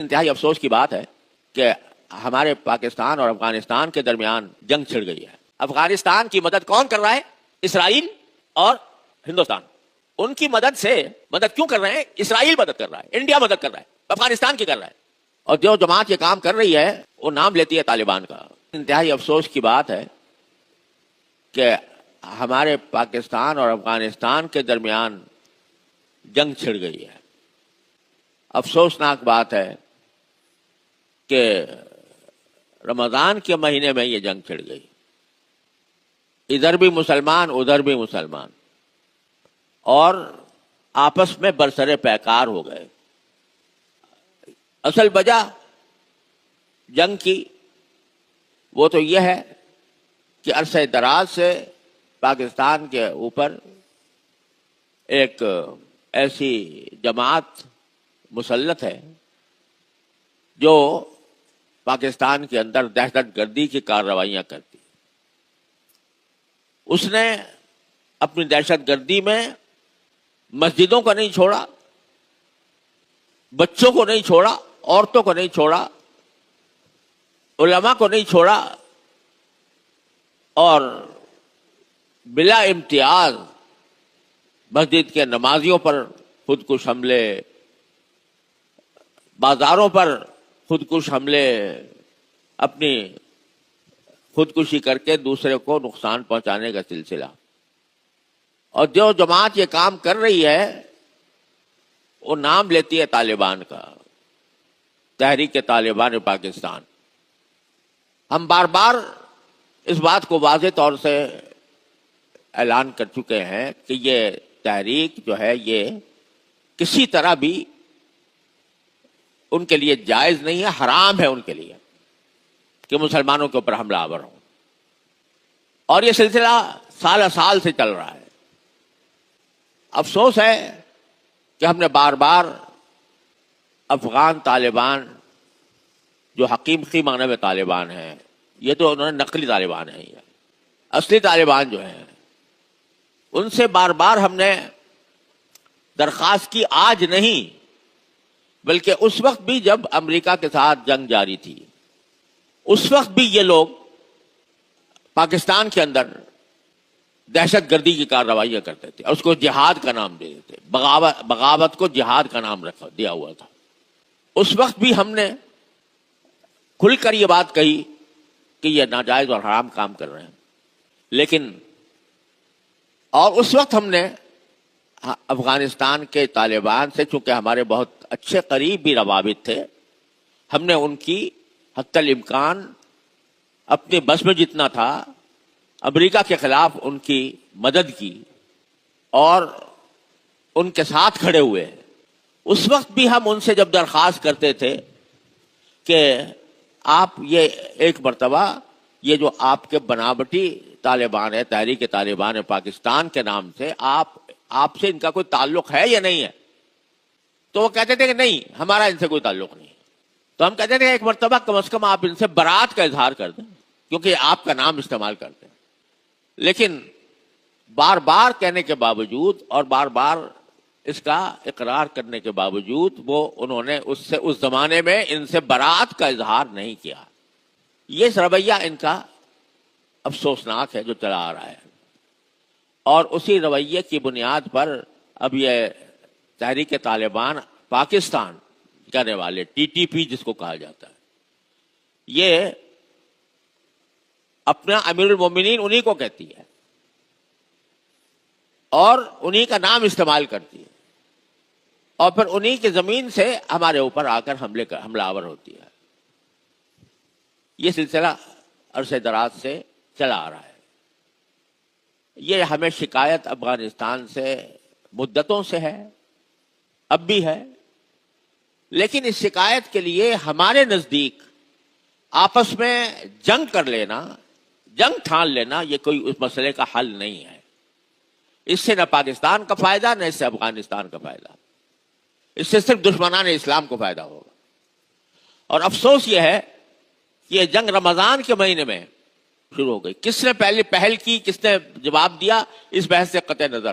انتہائی افسوس کی بات ہے کہ ہمارے پاکستان اور افغانستان کے درمیان جنگ چھڑ گئی ہے. افغانستان کی مدد کون کر رہا ہے؟ اسرائیل اور ہندوستان. ان کی مدد سے مدد کیوں کر رہے ہیں؟ اسرائیل مدد کر رہا ہے، انڈیا مدد کر رہا ہے، افغانستان کی کر رہا ہے. اور جو جماعت یہ کام کر رہی ہے وہ نام لیتی ہے طالبان کا. انتہائی افسوس کی بات ہے کہ ہمارے پاکستان اور افغانستان کے درمیان جنگ چھڑ گئی ہے. افسوسناک بات ہے کہ رمضان کے مہینے میں یہ جنگ چھڑ گئی. ادھر بھی مسلمان ادھر بھی مسلمان اور آپس میں برسر پیکار ہو گئے. اصل وجہ جنگ کی وہ تو یہ ہے کہ عرصہ دراز سے پاکستان کے اوپر ایک ایسی جماعت مسلط ہے جو پاکستان کے اندر دہشت گردی کی کارروائیاں کرتی. اس نے اپنی دہشت گردی میں مسجدوں کو نہیں چھوڑا، بچوں کو نہیں چھوڑا، عورتوں کو نہیں چھوڑا، علماء کو نہیں چھوڑا، اور بلا امتیاز مسجد کے نمازیوں پر خودکش حملے، بازاروں پر خودکش حملے، اپنی خودکشی کر کے دوسرے کو نقصان پہنچانے کا سلسلہ. اور جو جماعت یہ کام کر رہی ہے وہ نام لیتی ہے طالبان کا، تحریک طالبان پاکستان. ہم بار بار اس بات کو واضح طور سے اعلان کر چکے ہیں کہ یہ تحریک جو ہے یہ کسی طرح بھی ان کے لیے جائز نہیں ہے، حرام ہے ان کے لیے کہ مسلمانوں کے اوپر حملہ آور ہوں. اور یہ سلسلہ سال سال سے چل رہا ہے. افسوس ہے کہ ہم نے بار بار افغان طالبان جو حقیقی معنی میں طالبان ہیں، یہ تو انہوں نے نقلی طالبان ہیں، یہ اصلی طالبان جو ہیں ان سے بار بار ہم نے درخواست کی، آج نہیں بلکہ اس وقت بھی جب امریکہ کے ساتھ جنگ جاری تھی، اس وقت بھی یہ لوگ پاکستان کے اندر دہشت گردی کی کارروائیاں کرتے تھے اور اس کو جہاد کا نام دے دیتے. بغاوت کو جہاد کا نام دیا ہوا تھا. اس وقت بھی ہم نے کھل کر یہ بات کہی کہ یہ ناجائز اور حرام کام کر رہے ہیں. لیکن اور اس وقت ہم نے افغانستان کے طالبان سے، چونکہ ہمارے بہت اچھے قریبی روابط تھے، ہم نے ان کی حتی الامکان اپنے بس میں جتنا تھا امریکہ کے خلاف ان کی مدد کی اور ان کے ساتھ کھڑے ہوئے. اس وقت بھی ہم ان سے جب درخواست کرتے تھے کہ آپ یہ ایک مرتبہ یہ جو آپ کے بناوٹی طالبان ہے، تحریک طالبان پاکستان کے نام سے، آپ سے ان کا کوئی تعلق ہے یا نہیں ہے؟ تو وہ کہتے تھے کہ نہیں، ہمارا ان سے کوئی تعلق نہیں. تو ہم کہتے تھے ایک مرتبہ کم از کم آپ ان سے برات کا اظہار کر دیں، کیونکہ آپ کا نام استعمال کرتے ہیں. لیکن بار بار کہنے کے باوجود اور بار بار اس کا اقرار کرنے کے باوجود وہ انہوں نے اس زمانے میں ان سے برات کا اظہار نہیں کیا. یہ رویہ ان کا افسوسناک ہے جو چلا آ رہا ہے. اور اسی رویے کی بنیاد پر اب یہ تحریک طالبان پاکستان کرنے والے TTP جس کو کہا جاتا ہے، یہ اپنا امیر المومنین انہی کو کہتی ہے اور انہی کا نام استعمال کرتی ہے، اور پھر انہی کی زمین سے ہمارے اوپر آ کر حملہ آور ہوتی ہے. یہ سلسلہ عرصہ دراز سے چلا آ رہا ہے. یہ ہمیں شکایت افغانستان سے مدتوں سے ہے، اب بھی ہے. لیکن اس شکایت کے لیے ہمارے نزدیک آپس میں جنگ کر لینا، جنگ ٹھان لینا، یہ کوئی اس مسئلے کا حل نہیں ہے. اس سے نہ پاکستان کا فائدہ نہ اس سے افغانستان کا فائدہ. اس سے صرف دشمنان اسلام کو فائدہ ہوگا. اور افسوس یہ ہے کہ یہ جنگ رمضان کے مہینے میں شروع ہو گئی. کس نے پہل کی، کس نے جواب دیا، اس بحث سے قطع نظر.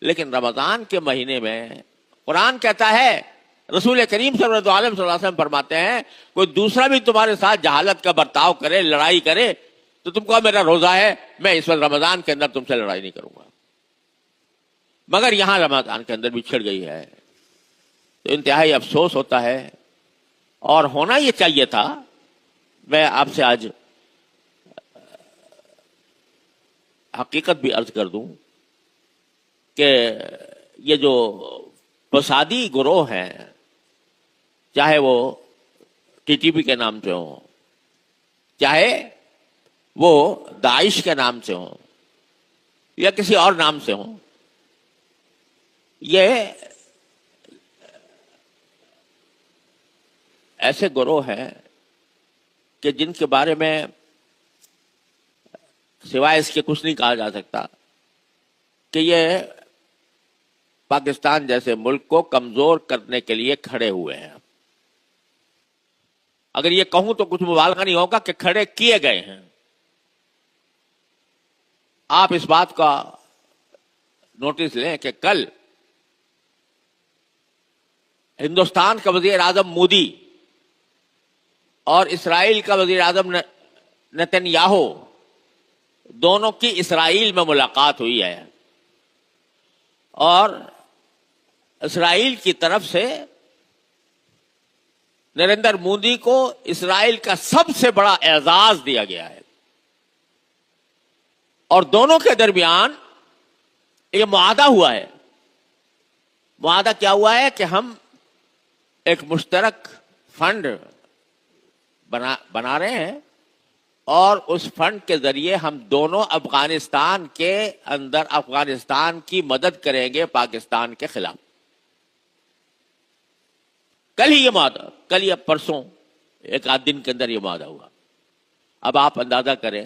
لیکن رمضان کے مہینے میں قرآن کہتا ہے رسول کریم صلی اللہ علیہ وسلم فرماتے ہیں کوئی دوسرا بھی تمہارے ساتھ جہالت کا برتاؤ کرے، لڑائی کرے، تو تم کو میرا روزہ ہے، میں اس وقت رمضان کے اندر تم سے لڑائی نہیں کروں گا. مگر یہاں رمضان کے اندر بھی چھڑ گئی ہے، تو انتہائی افسوس ہوتا ہے، اور ہونا یہ چاہیے تھا. میں آپ سے آج حقیقت بھی عرض کر دوں کہ یہ جو فسادی گروہ ہیں، چاہے وہ ٹی ٹی پی کے نام سے ہوں، چاہے وہ داعش کے نام سے ہوں یا کسی اور نام سے ہوں، یہ ایسے گروہ ہیں کہ جن کے بارے میں سوائے اس کے کچھ نہیں کہا جا سکتا کہ یہ پاکستان جیسے ملک کو کمزور کرنے کے لیے کھڑے ہوئے ہیں. اگر یہ کہوں تو کچھ مبالغہ نہیں ہوگا کہ کھڑے کیے گئے ہیں. آپ اس بات کا نوٹس لیں کہ کل ہندوستان کا وزیر اعظم مودی اور اسرائیل کا وزیر اعظم نتن-یاہو دونوں کی اسرائیل میں ملاقات ہوئی ہے، اور اسرائیل کی طرف سے نریندر مودی کو اسرائیل کا سب سے بڑا اعزاز دیا گیا ہے. اور دونوں کے درمیان یہ معاہدہ ہوا ہے. معاہدہ کیا ہوا ہے کہ ہم ایک مشترک فنڈ بنا رہے ہیں، اور اس فنڈ کے ذریعے ہم دونوں افغانستان کے اندر افغانستان کی مدد کریں گے پاکستان کے خلاف. کل ہی یہ معاہدہ، کل یا پرسوں، ایک آدھ دن کے اندر یہ معاہدہ ہوا. اب آپ اندازہ کریں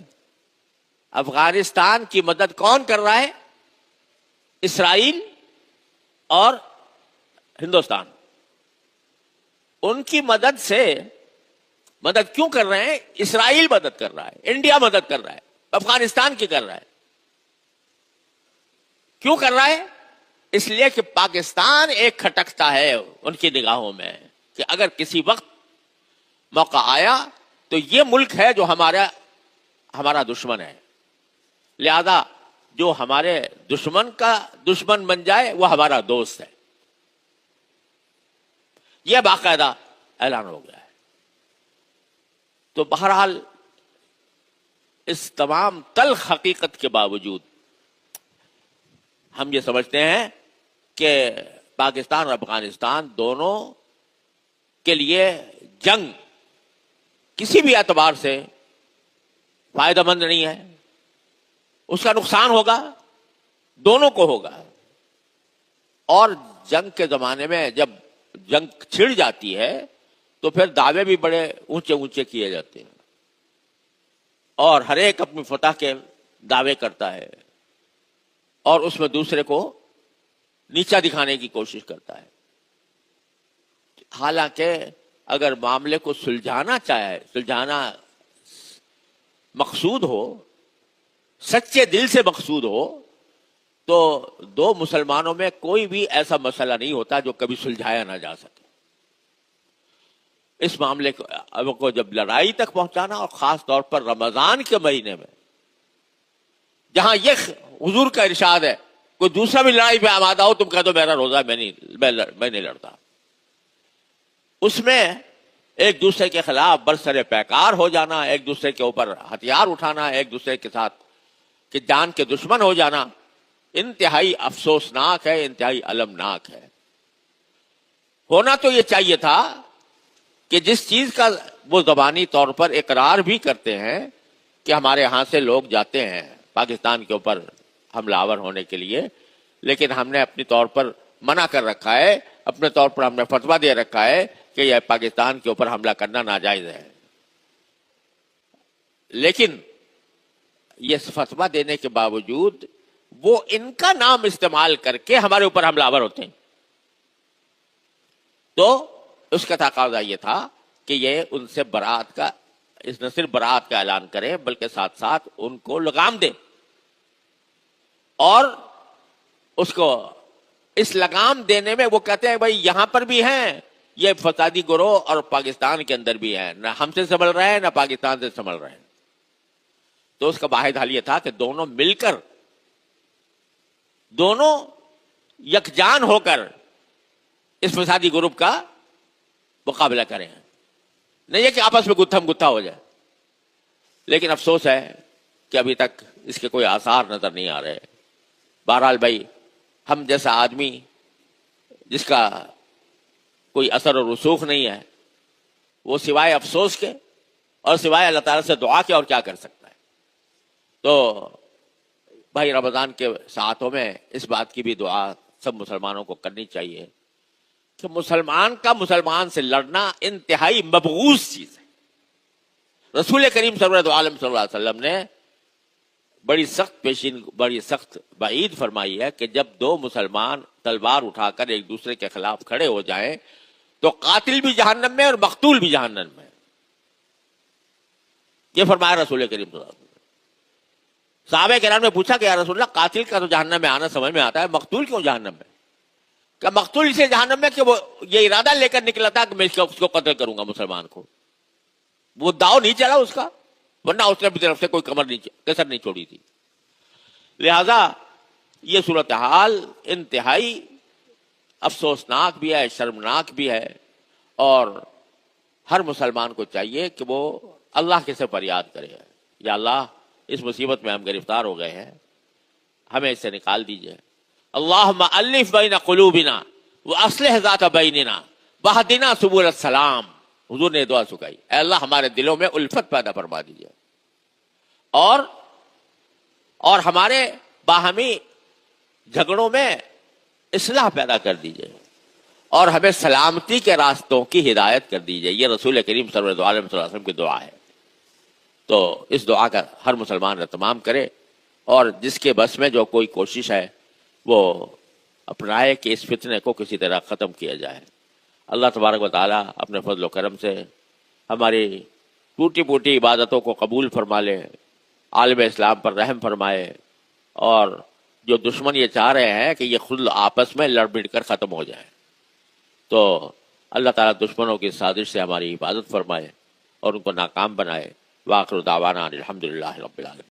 افغانستان کی مدد کون کر رہا ہے؟ اسرائیل اور ہندوستان. ان کی مدد سے، مدد کیوں کر رہے ہیں؟ اسرائیل مدد کر رہا ہے، انڈیا مدد کر رہا ہے، افغانستان کی کر رہا ہے. کیوں کر رہا ہے؟ اس لیے کہ پاکستان ایک کھٹکتا ہے ان کی نگاہوں میں کہ اگر کسی وقت موقع آیا تو یہ ملک ہے جو ہمارا دشمن ہے، لہذا جو ہمارے دشمن کا دشمن بن جائے وہ ہمارا دوست ہے. یہ باقاعدہ اعلان ہو گیا ہے. تو بہرحال اس تمام تلخ حقیقت کے باوجود ہم یہ سمجھتے ہیں کہ پاکستان اور افغانستان دونوں کے لیے جنگ کسی بھی اعتبار سے فائدہ مند نہیں ہے. اس کا نقصان ہوگا، دونوں کو ہوگا. اور جنگ کے زمانے میں جب جنگ چھڑ جاتی ہے تو پھر دعوے بھی بڑے اونچے اونچے کیے جاتے ہیں، اور ہر ایک اپنی فتح کے دعوے کرتا ہے، اور اس میں دوسرے کو نیچا دکھانے کی کوشش کرتا ہے. حالانکہ اگر معاملے کو سلجھانا مقصود ہو، سچے دل سے مقصود ہو، تو دو مسلمانوں میں کوئی بھی ایسا مسئلہ نہیں ہوتا جو کبھی سلجھایا نہ جا سکے. اس معاملے کو جب لڑائی تک پہنچانا، اور خاص طور پر رمضان کے مہینے میں جہاں یہ حضور کا ارشاد ہے کوئی دوسرا بھی لڑائی پہ آمادہ ہو، تم کہہ دو میرا روزہ میں نہیں لڑتا، اس میں ایک دوسرے کے خلاف برسر پیکار ہو جانا، ایک دوسرے کے اوپر ہتھیار اٹھانا، ایک دوسرے کے ساتھ کہ جان کے دشمن ہو جانا، انتہائی افسوسناک ہے، انتہائی المناک ہے. ہونا تو یہ چاہیے تھا کہ جس چیز کا وہ زبانی طور پر اقرار بھی کرتے ہیں کہ ہمارے ہاں سے لوگ جاتے ہیں پاکستان کے اوپر حملہ آور ہونے کے لیے، لیکن ہم نے اپنی طور پر منع کر رکھا ہے، اپنے طور پر ہم نے فتویٰ دے رکھا ہے کہ یہ پاکستان کے اوپر حملہ کرنا ناجائز ہے. لیکن یہ فتویٰ دینے کے باوجود وہ ان کا نام استعمال کر کے ہمارے اوپر حملہ آور ہوتے ہیں. تو اس کا تقاضا یہ تھا کہ یہ ان سے برات کا، نہ صرف برات کا اعلان کریں بلکہ ساتھ ساتھ ان کو لگام دیں، اور اس کو اس لگام دینے میں وہ کہتے ہیں بھائی یہاں پر بھی ہیں یہ فسادی گروہ اور پاکستان کے اندر بھی ہیں، نہ ہم سے سنبھل رہے ہیں نہ پاکستان سے سنبھل رہے ہیں. تو اس کا واحد حل یہ تھا کہ دونوں مل کر، دونوں یکجان ہو کر اس فسادی گروپ کا مقابلہ کریں. نہیں ہے کہ آپس میں گتھم گتھا ہو جائے. لیکن افسوس ہے کہ ابھی تک اس کے کوئی آثار نظر نہیں آ رہے. بہرحال بھائی، ہم جیسا آدمی جس کا کوئی اثر و رسوخ نہیں ہے، وہ سوائے افسوس کے اور سوائے اللہ تعالیٰ سے دعا کے اور کیا کر سکتا ہے. تو بھائی، رمضان کے ساعتوں میں اس بات کی بھی دعا سب مسلمانوں کو کرنی چاہیے کہ مسلمان کا مسلمان سے لڑنا انتہائی مبغوض چیز ہے. رسول کریم سرورت عالم صلی اللہ علیہ وسلم نے بڑی سخت وعید فرمائی ہے کہ جب دو مسلمان تلوار اٹھا کر ایک دوسرے کے خلاف کھڑے ہو جائیں تو قاتل بھی جہنم میں اور مقتول بھی جہنم میں. یہ فرمایا رسول کریم صلی اللہ علیہ وسلم. صحابہ کرام نے پوچھا کہ یا رسول اللہ، قاتل کا تو جہنم میں آنا سمجھ میں آتا ہے، مقتول کیوں جہنم میں؟ کہ مقتول اسے جہنم میں کہ وہ یہ ارادہ لے کر نکلا تھا کہ میں اس کو قتل کروں گا، مسلمان کو. وہ داؤ نہیں چلا اس کا، ورنہ اس نے اپنی طرف سے کوئی کسر نہیں چھوڑی تھی. لہذا یہ صورتحال انتہائی افسوسناک بھی ہے، شرمناک بھی ہے، اور ہر مسلمان کو چاہیے کہ وہ اللہ کے سے فریاد کرے، یا اللہ، اس مصیبت میں ہم گرفتار ہو گئے ہیں، ہمیں اس سے نکال دیجئے. اللہم الف بین قلوبنا واصلح ذات بیننا واہدنا سبل السلام. حضور نے دعا سکھائی، اے اللہ، ہمارے دلوں میں الفت پیدا فرما دیجئے اور ہمارے باہمی جھگڑوں میں اصلاح پیدا کر دیجئے اور ہمیں سلامتی کے راستوں کی ہدایت کر دیجئے. یہ رسول کریم صلی اللہ علیہ وسلم کی دعا ہے. تو اس دعا کا ہر مسلمان اہتمام کرے، اور جس کے بس میں جو کوئی کوشش ہے وہ اپنائے کہ اس فتنے کو کسی طرح ختم کیا جائے. اللہ تبارک و تعالیٰ اپنے فضل و کرم سے ہماری ٹوٹی پوٹی عبادتوں کو قبول فرما لے، عالم اسلام پر رحم فرمائے، اور جو دشمن یہ چاہ رہے ہیں کہ یہ خود آپس میں لڑ بڑھ کر ختم ہو جائے، تو اللہ تعالیٰ دشمنوں کی سازش سے ہماری حفاظت فرمائے اور ان کو ناکام بنائے. وآخر دعوانا الحمدللہ رب العالمین.